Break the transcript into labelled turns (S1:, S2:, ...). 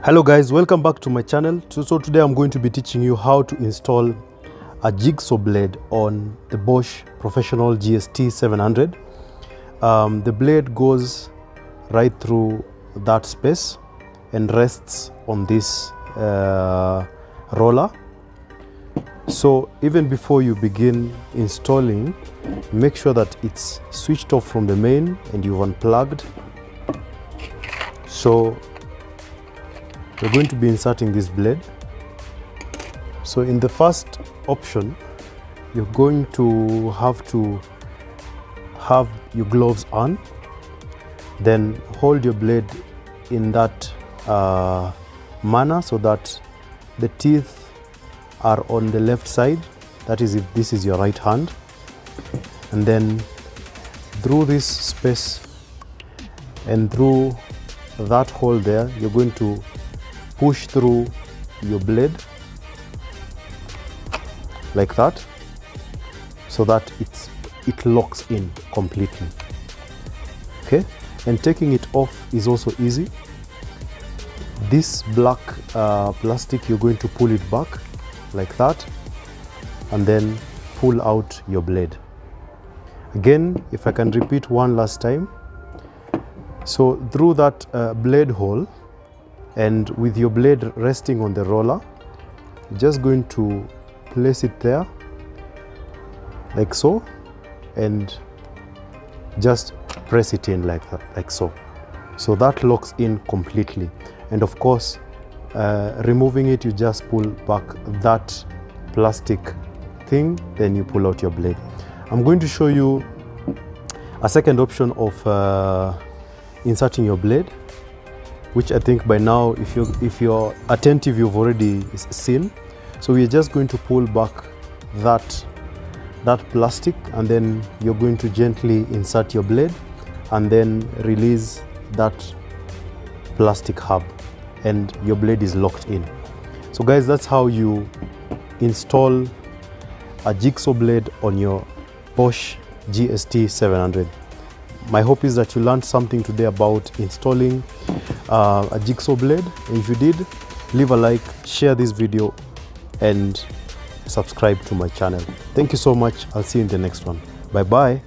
S1: Hello guys, welcome back to my channel. So today I'm going to be teaching you how to install a jigsaw blade on the Bosch Professional GST 700. The blade goes right through that space and rests on this roller. So even before you begin installing, make sure that it's switched off from the main and you've unplugged. So we're going to be inserting this blade. So in the first option, you're going to have your gloves on, then hold your blade in that manner so that the teeth are on the left side, that is if this is your right hand, and then through this space and through that hole there, you're going to push through your blade like that so that it locks in completely. Okay, and taking it off is also easy. This black plastic, you're going to pull it back like that and then pull out your blade. Again, if I can repeat one last time, so through that blade hole and with your blade resting on the roller, you're just going to place it there like so and just press it in like that, like so. So that locks in completely. And of course, removing it, you just pull back that plastic thing, then you pull out your blade. I'm going to show you a second option of inserting your blade, which I think by now, if you're attentive, you've already seen. So we're just going to pull back that plastic, and then you're going to gently insert your blade and then release that plastic hub and your blade is locked in. So guys, that's how you install a jigsaw blade on your Bosch GST 700. My hope is that you learned something today about installing a jigsaw blade. And if you did, leave a like, share this video and subscribe to my channel. Thank you so much. I'll see you in the next one. Bye bye.